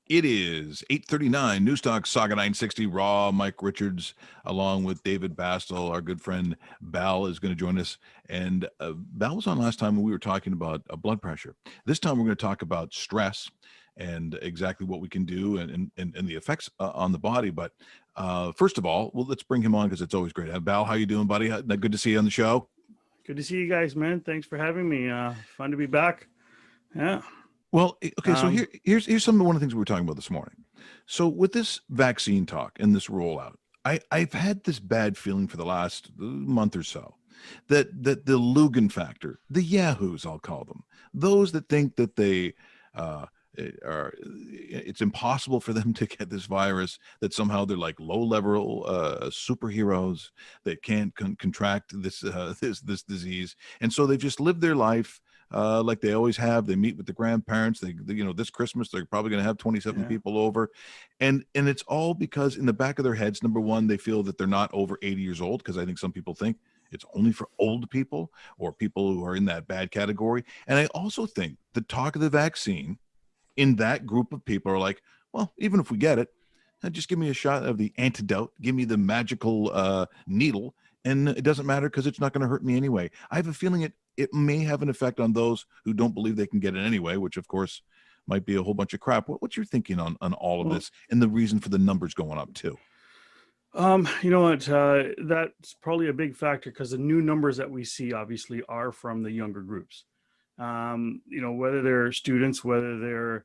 It is 8:39, Newstalk Sauga 960, Raw. Mike Richards, along with David Bastl, our good friend Bal, is going to join us. And Bal was on last time when we were talking about blood pressure. This time we're going to talk about stress and exactly what we can do and the effects on the body. But first of all, well, let's bring him on because it's always great. Bal, how you doing, buddy? Good to see you on the show. Good to see you guys, man. Thanks for having me. Fun to be back. Yeah. Well, okay, so here's some of one of the things we were talking about this morning. So with this vaccine talk and this rollout, I've had this bad feeling for the last month or so that the Lugan factor, the yahoos, I'll call them, those that think that they uh, it's impossible for them to get this virus, that somehow they're like low level superheroes that can't contract this disease, and so they've just lived their life like they always have. They meet with the grandparents. This Christmas they're probably going to have 27 people over, and it's all because in the back of their heads, number one, they feel that they're not over 80 years old, because I think some people think it's only for old people or people who are in that bad category. And I also think the talk of the vaccine in that group of people are like, well, even if we get it, just give me a shot of the antidote, give me the magical needle, and it doesn't matter because it's not going to hurt me anyway. I have a feeling it may have an effect on those who don't believe they can get it anyway, which of course might be a whole bunch of crap. What's your thinking on all of this and the reason for the numbers going up too? You know what? That's probably a big factor because the new numbers that we see obviously are from the younger groups. Whether they're students, whether they're,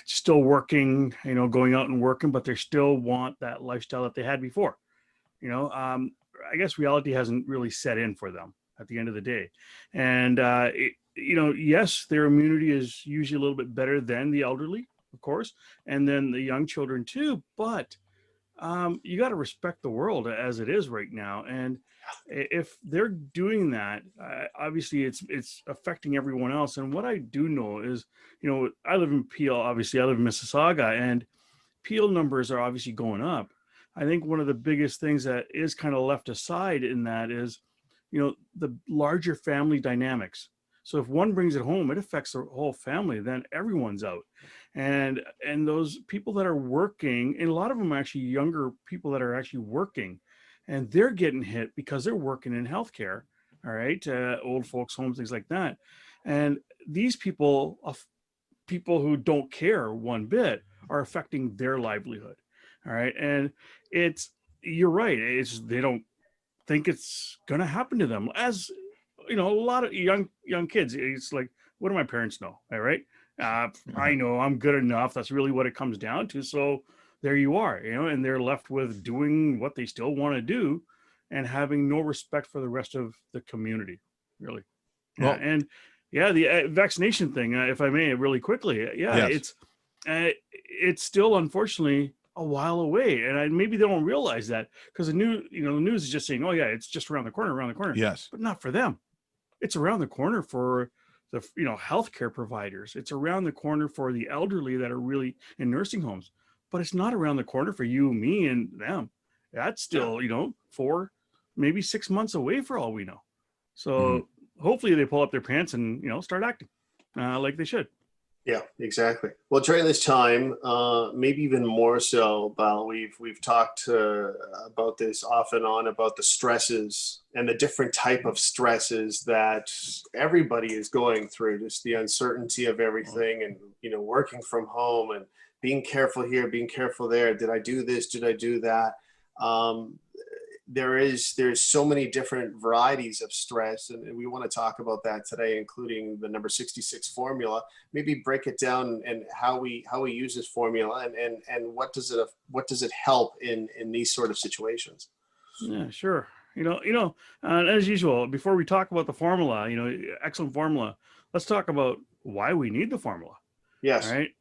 still working, going out and working, but they still want that lifestyle that they had before. I guess reality hasn't really set in for them at the end of the day. And, yes, their immunity is usually a little bit better than the elderly, of course, and then the young children too. But you got to respect the world as it is right now. And if they're doing that, obviously it's affecting everyone else. And what I do know is, I live in Peel, obviously I live in Mississauga, and Peel numbers are obviously going up. I think one of the biggest things that is kind of left aside in that is, the larger family dynamics. So if one brings it home, it affects the whole family. Then everyone's out, and those people that are working, and a lot of them are actually younger people that are actually working, and they're getting hit because they're working in healthcare. All right, old folks' homes, things like that, and these people, people who don't care one bit, are affecting their livelihood. All right, and you're right. It's they don't think it's gonna happen to them. As a lot of young kids, it's like, what do my parents know? All right, I know I'm good enough. That's really what it comes down to. So there you are, and they're left with doing what they still want to do and having no respect for the rest of the community, really. Well, And the vaccination thing, if I may, really quickly. Yes. It's still unfortunately a while away, and maybe they don't realize that because the news is just saying, oh yeah, it's just around the corner, Yes. but not for them. It's around the corner for the healthcare providers. It's around the corner for the elderly that are really in nursing homes, but it's not around the corner for you, me, and them. That's still 4, maybe 6 months away for all we know. So hopefully they pull up their pants and start acting like they should. Yeah, exactly. Well, during this time, maybe even more so, Bal, we've talked about this off and on, about the stresses and the different type of stresses that everybody is going through, just the uncertainty of everything, and working from home and being careful here, being careful there. Did I do this? Did I do that? There's so many different varieties of stress, and we want to talk about that today, including the number 66 formula. Maybe break it down and how we use this formula, and what does it help in these sort of situations. Yeah, sure. As usual, before we talk about the formula, excellent formula, let's talk about why we need the formula. Yes. All right.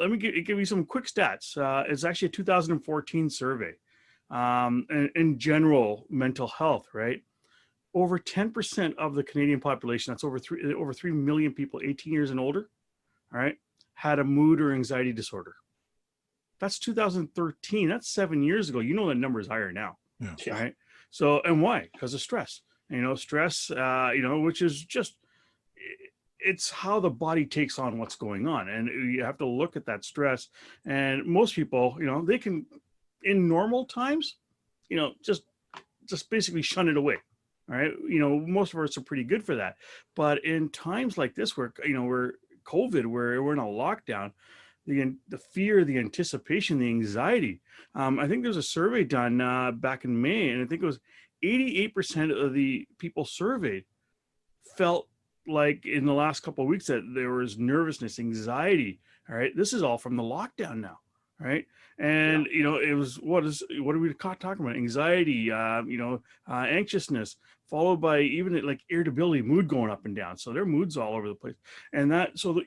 Let me give you some quick stats. It's actually a 2014 survey. In general mental health, right? Over 10% of the Canadian population, that's over 3 million people, 18 years and older, all right, had a mood or anxiety disorder. That's 2013. That's 7 years ago. That number is higher now. Yeah. Right. So, and why? Because of stress. Stress, which is just, it's how the body takes on what's going on, and you have to look at that stress. And most people, they can, in normal times, just basically shun it away. All right. Most of us are pretty good for that. But in times like this, where, we're COVID, where we're in a lockdown, the fear, the anticipation, the anxiety. I think there's a survey done back in May, and I think it was 88% of the people surveyed felt like in the last couple of weeks that there was nervousness, anxiety. All right. This is all from the lockdown now. Right. And, it was, what are we talking about? Anxiety, anxiousness, followed by even like irritability, mood going up and down. So their mood's all over the place. And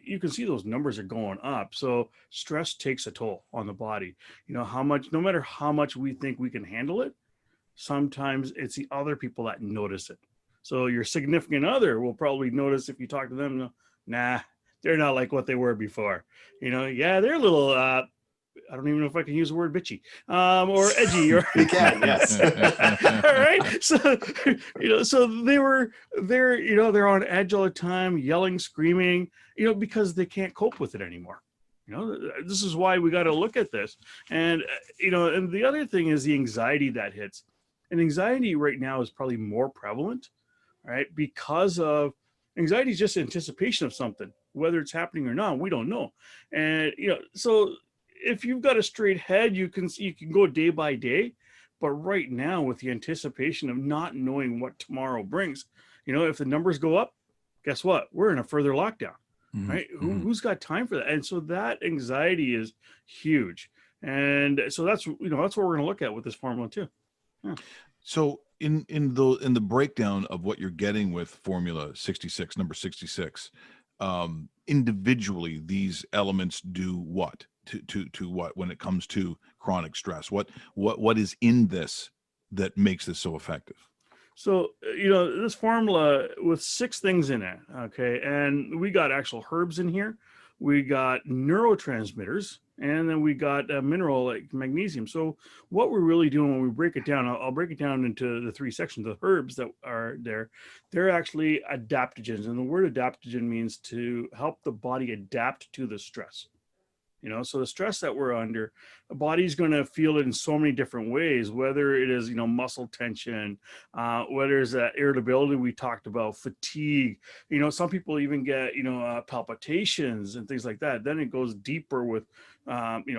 you can see those numbers are going up. So stress takes a toll on the body. No matter how much we think we can handle it, sometimes it's the other people that notice it. So your significant other will probably notice if you talk to them, nah, they're not like what they were before. Yeah, they're a little, I don't even know if I can use the word bitchy, or edgy, or you can, yes. All right. So they're on edge all the time, yelling, screaming, because they can't cope with it anymore. This is why we got to look at this. And, and the other thing is the anxiety that hits. And anxiety right now is probably more prevalent, right? Because of anxiety is just anticipation of something, whether it's happening or not, we don't know. And, so if you've got a straight head, you can go day by day. But right now, with the anticipation of not knowing what tomorrow brings, if the numbers go up, guess what? We're in a further lockdown, right? Who's got time for that? And so that anxiety is huge. And so that's what we're going to look at with this formula too. Yeah. So in the breakdown of what you're getting with formula 66, number 66, individually, these elements do what? To what when it comes to chronic stress? What is in this that makes this so effective? So this formula with 6 things in it, okay, and we got actual herbs in here, we got neurotransmitters, and then we got a mineral like magnesium. So what we're really doing when we break it down, I'll break it down into the 3 sections. The herbs that are there, they're actually adaptogens, and the word adaptogen means to help the body adapt to the stress. So the stress that we're under, the body's going to feel it in so many different ways, whether it is, muscle tension, whether it's that irritability we talked about, fatigue, some people even get, palpitations and things like that. Then it goes deeper with,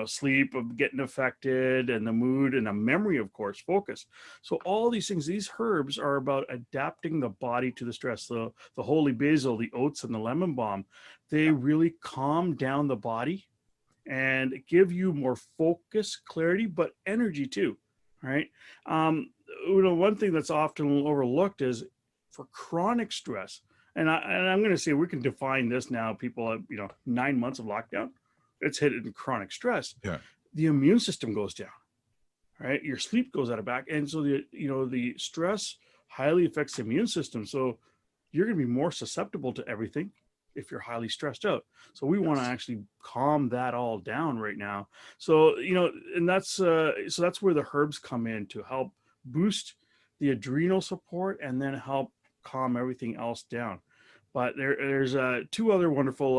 sleep of getting affected, and the mood, and the memory, of course, focus. So all these things, these herbs are about adapting the body to the stress. The holy basil, the oats, and the lemon balm, they really calm down the body and give you more focus, clarity, but energy too, right? One thing that's often overlooked is for chronic stress, and I'm going to say we can define this now. People have 9 months of lockdown, it's hitting chronic stress. Yeah, the immune system goes down, right? Your sleep goes out of back, and so the stress highly affects the immune system. So you're going to be more susceptible to everything if you're highly stressed out. So we want to actually calm that all down right now. So, and that's where the herbs come in to help boost the adrenal support and then help calm everything else down. But there's 2 other wonderful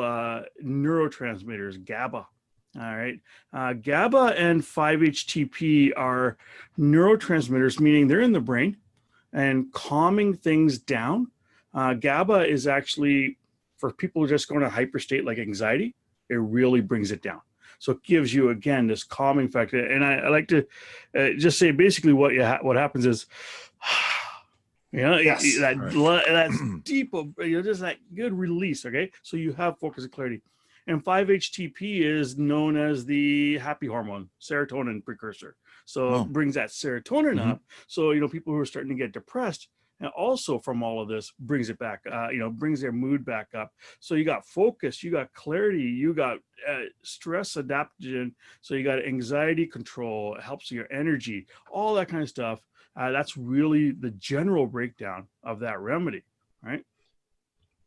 neurotransmitters, GABA. All right. GABA and 5-HTP are neurotransmitters, meaning they're in the brain and calming things down. GABA is actually, for people who just go into hyperstate like anxiety, it really brings it down. So it gives you, again, this calming factor. And I like to just say basically what happens is, Yes. that's deep, just that good release. Okay. So you have focus and clarity. And 5-HTP is known as the happy hormone, serotonin precursor. So it brings that serotonin up. So, people who are starting to get depressed, and also from all of this brings it back, brings their mood back up. So you got focus, you got clarity, you got stress adaptogen. So you got anxiety control, it helps your energy, all that kind of stuff. That's really the general breakdown of that remedy, right?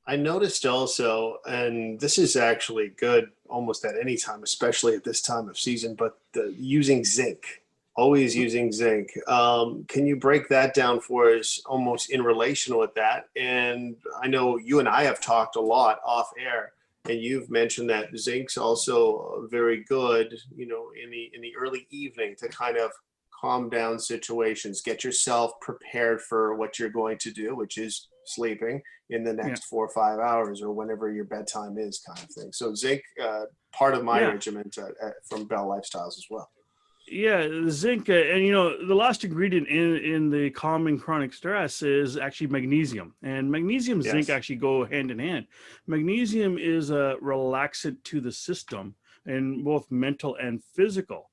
I noticed also, and this is actually good almost at any time, especially at this time of season, but using zinc Always using zinc. Can you break that down for us almost in relation with that? And I know you and I have talked a lot off air, and you've mentioned that zinc's also very good, you know, in the early evening to kind of calm down situations, get yourself prepared for what you're going to do, which is sleeping in the next 4 or 5 hours or whenever your bedtime is, kind of thing. So zinc, part of my regiment from Bell Lifestyles as well. Yeah, the zinc, and you know, the last ingredient in the calming chronic stress is actually magnesium, and magnesium and zinc actually go hand in hand. Magnesium is a relaxant to the system, in both mental and physical,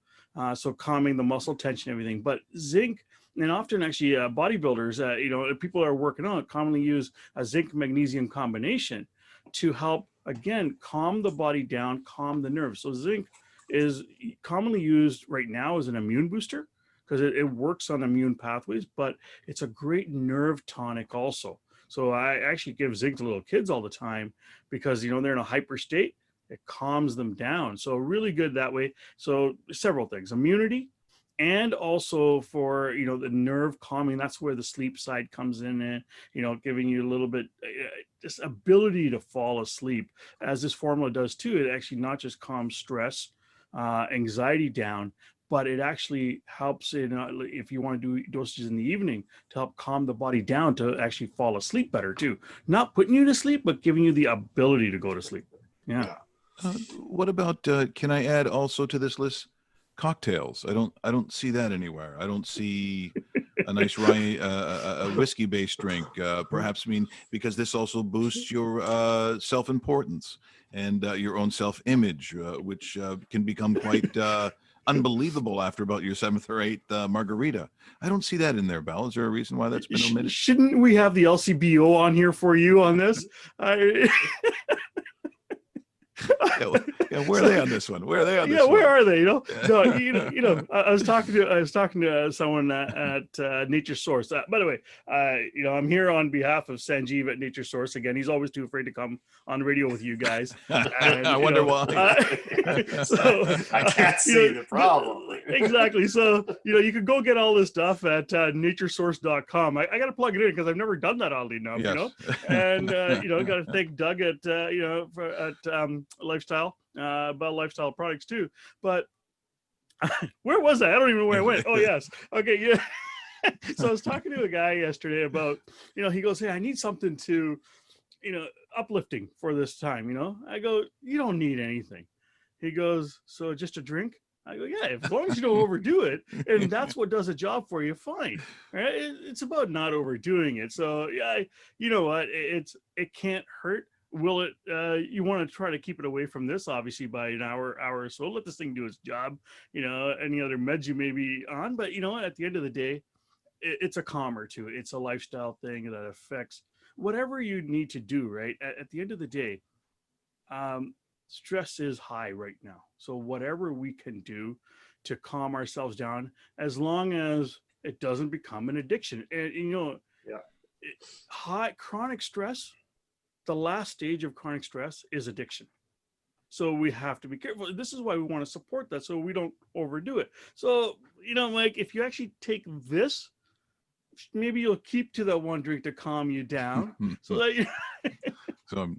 so calming the muscle tension, everything. But zinc, and often actually bodybuilders, you know, people are working out commonly use a zinc magnesium combination to help again calm the body down, calm the nerves. So zinc is commonly used right now as an immune booster because it works on immune pathways, but it's a great nerve tonic also. So I actually give zinc to little kids all the time because, you know, they're in a hyper state. It calms them down. So really good that way. So several things, immunity, and also for, you know, the nerve calming. That's where the sleep side comes in, and, you know, giving you a little bit this ability to fall asleep, as this formula does too. It actually not just calms stress, anxiety down, but it actually helps in if you want to do dosages in the evening to help calm the body down to actually fall asleep better too. Not putting you to sleep, but giving you the ability to go to sleep. Yeah. What about can I add also to this list cocktails? I don't see that anywhere. I don't see a nice rye, a whiskey-based drink. Perhaps, I mean, because this also boosts your self-importance and your own self-image, which can become quite unbelievable after about your 7th or 8th margarita. I don't see that in there, Bal. Is there a reason why that's been omitted? Shouldn't we have the LCBO on here for you on this? Where are they on this one? Where are they on this one? Where are they? You know, I was talking to someone at Nature Source. By the way, you know, I'm here on behalf of Sanjeev at Nature Source. Again, he's always too afraid to come on radio with you guys. And, I wonder why. So I can't see the problem. Exactly. So, you know, you could go get all this stuff at naturesource.com. I got to plug it in because I've never done that, oddly enough. You know, and you know, got to thank Doug at you know at Lifestyle, Bell Lifestyle Products too. But where was I? I don't even know where I went. Oh yes. Okay. Yeah. So I was talking to a guy yesterday about, you know, he goes, "Hey, I need something to, you know, uplifting for this time." You know, I go, "You don't need anything." He goes, "So just a drink?" I go, "Yeah, as long as you don't overdo it, and that's what does a job for you, fine." Right? It's about not overdoing it. So yeah, you know what? It can't hurt. Will it? You want to try to keep it away from this, obviously, by an hour or so. Let this thing do its job. You know, any other meds you may be on, but you know what? At the end of the day, it's a calmer too. It's a lifestyle thing that affects whatever you need to do. Right? At the end of the day, stress is high right now. So whatever we can do to calm ourselves down, as long as it doesn't become an addiction, and you know, high chronic stress. The last stage of chronic stress is addiction. So we have to be careful. This is why we want to support that so we don't overdo it. So, you know, like if you actually take this, maybe you'll keep to that one drink to calm you down. So that you so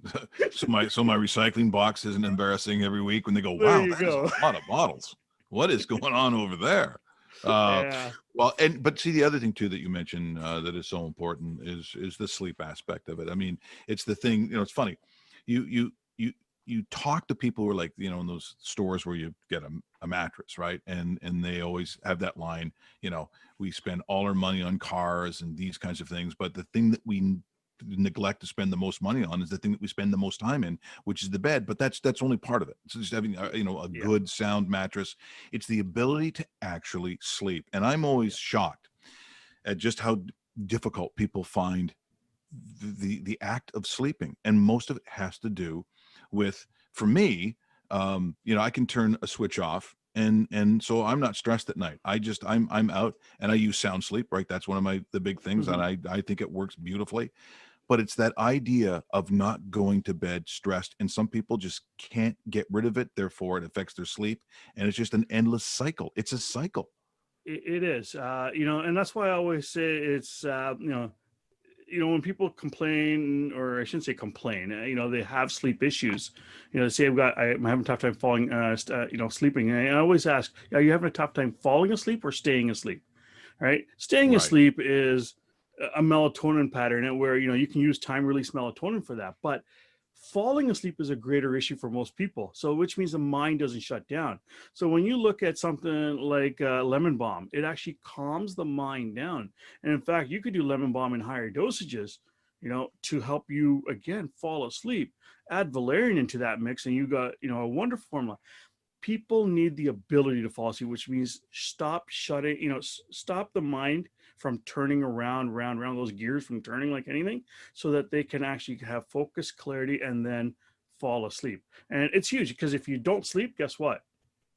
my recycling box isn't embarrassing every week when they go, "Wow, that's a lot of bottles. What is going on over there?" Well, but see, the other thing too that you mentioned that is so important is the sleep aspect of it. I mean, it's the thing, you know, it's funny. You talk to people who are like, you know, in those stores where you get a mattress, right? And they always have that line, you know, we spend all our money on cars and these kinds of things, but the thing that we neglect to spend the most money on is the thing that we spend the most time in, which is the bed. But that's only part of it. It's just having you know, a good sound mattress. It's the ability to actually sleep. And I'm always shocked at just how difficult people find the act of sleeping, and most of it has to do with, for me, you know, I can turn a switch off and so I'm not stressed at night. I'm out and I use sound sleep, right? That's one of the big things, and I think it works beautifully. But it's that idea of not going to bed stressed, and some people just can't get rid of it. Therefore, it affects their sleep, and it's just an endless cycle. It's a cycle. It is, and that's why I always say it's, when people complain, or I shouldn't say complain, they have sleep issues. They say I'm having a tough time falling, sleeping. And I always ask, are you having a tough time falling asleep or staying asleep? Right? Staying Right. asleep is a melatonin pattern, and where you can use time release melatonin for that. But falling asleep is a greater issue for most people, so which means the mind doesn't shut down. So when you look at something like lemon balm, it actually calms the mind down. And in fact, you could do lemon balm in higher dosages, to help you again fall asleep. Add valerian into that mix, and you got a wonderful formula. People need the ability to fall asleep, which means stop the mind from turning around, those gears from turning like anything, so that they can actually have focus, clarity, and then fall asleep. And it's huge, because if you don't sleep, guess what?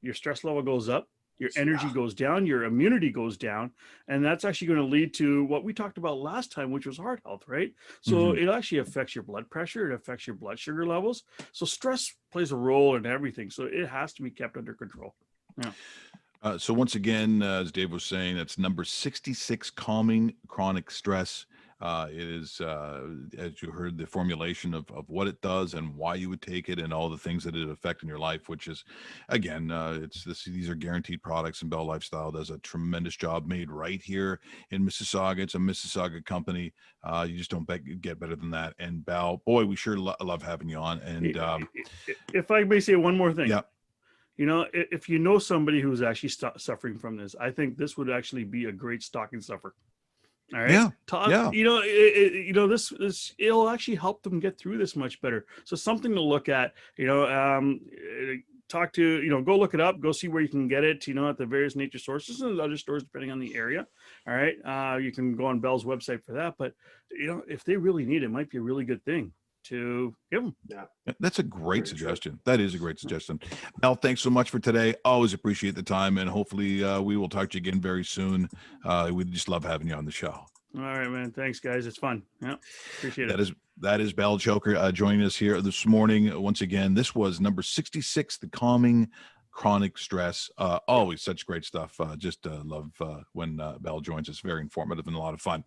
Your stress level goes up, your energy goes down, your immunity goes down, and that's actually going to lead to what we talked about last time, which was heart health, right? So it actually affects your blood pressure, it affects your blood sugar levels. So stress plays a role in everything, so it has to be kept under control. Yeah. So once again, as Dave was saying, that's number 66, calming chronic stress. It is, as you heard, the formulation of what it does and why you would take it and all the things that it affect in your life, which is, again, these are guaranteed products, and Bell Lifestyle does a tremendous job made right here in Mississauga. It's a Mississauga company. You just don't get better than that. And Bell, boy, we sure love having you on. And if I may say one more thing. Yeah. If you know somebody who's actually suffering from this, I think this would actually be a great stocking stuffer. All right. Yeah. This it'll actually help them get through this much better. So something to look at. Talk to go look it up. Go see where you can get it. At the various nature sources and other stores depending on the area. All right. You can go on Bell's website for that. But if they really need it, might be a really good thing to give them. Yeah, that's a great suggestion. That is a great suggestion. Mel, thanks so much for today. Always appreciate the time, and hopefully we will talk to you again very soon. We just love having you on the show. All right, man. Thanks, guys. It's fun. Yeah, appreciate it. That is Baljinder Chhoker joining us here this morning. Once again, this was number 66, the calming chronic stress. Always such great stuff. Just love when Bell joins us. Very informative and a lot of fun.